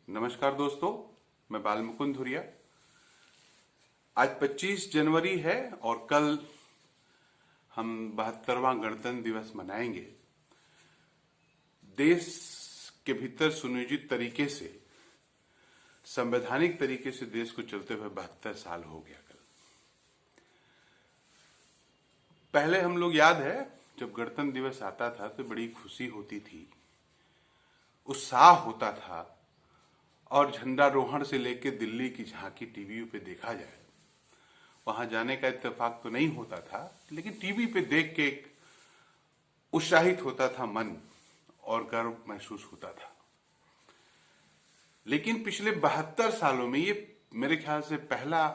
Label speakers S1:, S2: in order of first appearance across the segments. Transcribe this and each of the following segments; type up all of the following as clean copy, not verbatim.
S1: नमस्कार दोस्तों, मैं बाल मुकुंद धुरिया। आज 25 जनवरी है और कल हम 72वां गणतंत्र दिवस मनाएंगे। देश के भीतर सुनियोजित तरीके से, संवैधानिक तरीके से देश को चलते हुए 72 साल हो गया। कल पहले हम लोग याद है जब गणतंत्र दिवस आता था तो बड़ी खुशी होती थी, उत्साह होता था और झंडारोहण से लेकर दिल्ली की झांकी टीवी पे देखा जाए। वहां जाने का इत्तेफाक तो नहीं होता था, लेकिन टीवी पे देख के एक उत्साहित होता था मन और गर्व महसूस होता था। लेकिन पिछले 72 सालों में ये मेरे ख्याल से पहला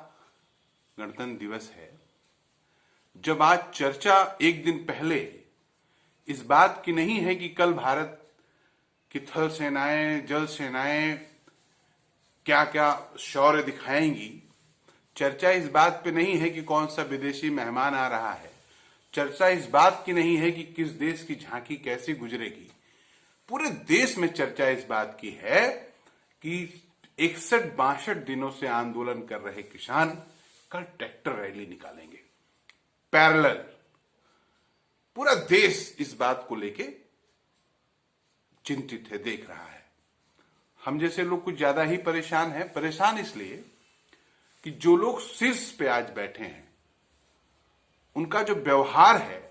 S1: गणतंत्र दिवस है जब आज चर्चा एक दिन पहले इस बात की नहीं है कि कल भारत की थल सेनाएं, जल सेनाएं क्या क्या शौर्य दिखाएंगी। चर्चा इस बात पे नहीं है कि कौन सा विदेशी मेहमान आ रहा है। चर्चा इस बात की नहीं है कि किस देश की झांकी कैसे गुजरेगी। पूरे देश में चर्चा इस बात की है कि 61-62 दिनों से आंदोलन कर रहे किसान कल ट्रैक्टर रैली निकालेंगे पैरेलल। पूरा देश इस बात को लेके चिंतित है, देख रहा है। हम जैसे लोग कुछ ज्यादा ही परेशान हैं। परेशान इसलिए कि जो लोग शीर्ष पे आज बैठे हैं उनका जो व्यवहार है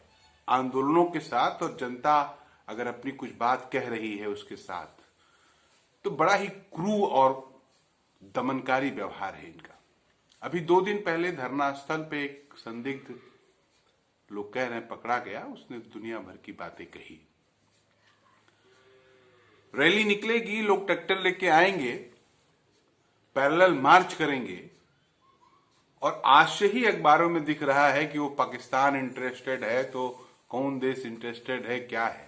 S1: आंदोलनों के साथ, और जनता अगर अपनी कुछ बात कह रही है उसके साथ, तो बड़ा ही क्रूर और दमनकारी व्यवहार है इनका। अभी 2 दिन पहले धरना स्थल पे एक संदिग्ध, लोग कह रहे हैं पकड़ा गया, उसने दुनिया भर की बातें कही। रैली निकलेगी, लोग ट्रैक्टर लेके आएंगे, पैरेलल मार्च करेंगे, और आज से ही अखबारों में दिख रहा है कि वो पाकिस्तान इंटरेस्टेड है, तो कौन देश इंटरेस्टेड है, क्या है।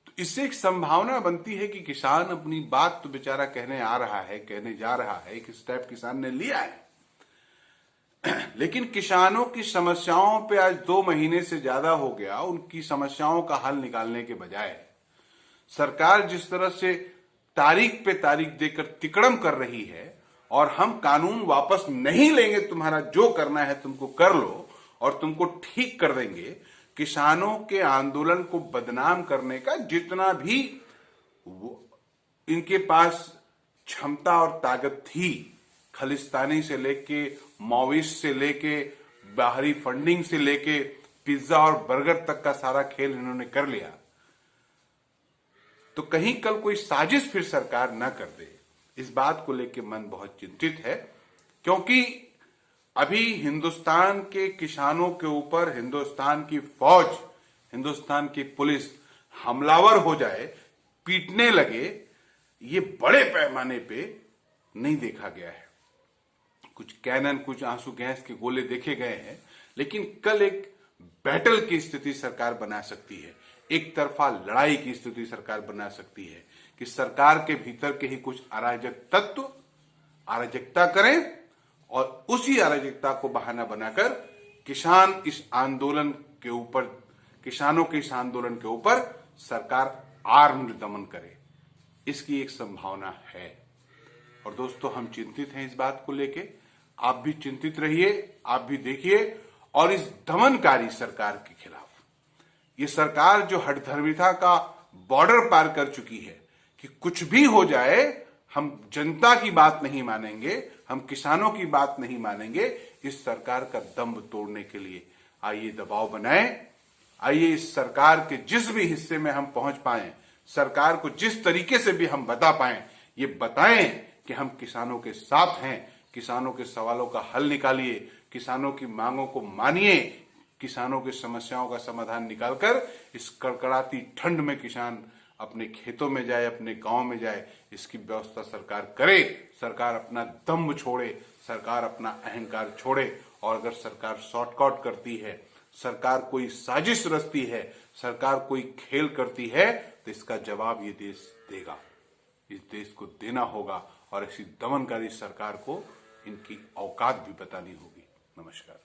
S1: तो इससे एक संभावना बनती है कि किसान अपनी बात तो बेचारा कहने आ रहा है, कहने जा रहा है, एक स्टेप किसान ने लिया है, लेकिन किसानों की समस्याओं पे आज 2 महीने से ज्यादा हो गया। उनकी समस्याओं का हल निकालने के बजाय सरकार जिस तरह से तारीख पे तारीख देकर तिकड़म कर रही है, और हम कानून वापस नहीं लेंगे, तुम्हारा जो करना है तुमको कर लो और तुमको ठीक कर देंगे। किसानों के आंदोलन को बदनाम करने का जितना भी इनके पास क्षमता और ताकत थी, खालिस्तानी से लेके माओइस्ट से लेके बाहरी फंडिंग से लेके पिज्जा और बर्गर तक का सारा खेल इन्होंने कर लिया। तो कहीं कल कोई साजिश फिर सरकार ना कर दे, इस बात को लेकर मन बहुत चिंतित है। क्योंकि अभी हिंदुस्तान के किसानों के ऊपर हिंदुस्तान की फौज, हिंदुस्तान की पुलिस हमलावर हो जाए, पीटने लगे, ये बड़े पैमाने पे नहीं देखा गया है। कुछ कैनन, कुछ आंसू गैस के गोले देखे गए हैं, लेकिन कल एक बैटल की स्थिति सरकार बना सकती है, एक तरफा लड़ाई की स्थिति सरकार बना सकती है कि सरकार के भीतर के ही कुछ अराजक तत्व अराजकता करें और उसी अराजकता को बहाना बनाकर किसान इस आंदोलन के ऊपर, किसानों के इस आंदोलन के ऊपर सरकार आर्म्ड दमन करे। इसकी एक संभावना है। और दोस्तों, हम चिंतित हैं इस बात को लेके। आप भी चिंतित रहिए, आप भी देखिए, और इस दमनकारी सरकार के खिलाफ, ये सरकार जो हठधर्मिता का बॉर्डर पार कर चुकी है कि कुछ भी हो जाए हम जनता की बात नहीं मानेंगे, हम किसानों की बात नहीं मानेंगे, इस सरकार का दम्भ तोड़ने के लिए आइए दबाव बनाएं। आइए इस सरकार के जिस भी हिस्से में हम पहुंच पाए, सरकार को जिस तरीके से भी हम बता पाए, ये बताएं कि हम किसानों के साथ हैं। किसानों के सवालों का हल निकालिए, किसानों की मांगों को मानिए, किसानों की समस्याओं का समाधान निकालकर इस कड़कड़ाती ठंड में किसान अपने खेतों में जाए, अपने गांव में जाए, इसकी व्यवस्था सरकार करे। सरकार अपना दम्भ छोड़े, सरकार अपना अहंकार छोड़े। और अगर सरकार शॉर्टकट करती है, सरकार कोई साजिश रचती है, सरकार कोई खेल करती है, तो इसका जवाब ये देश देगा। इस देश को देना होगा और ऐसी दमनकारी सरकार को इनकी औकात भी बतानी होगी। नमस्कार।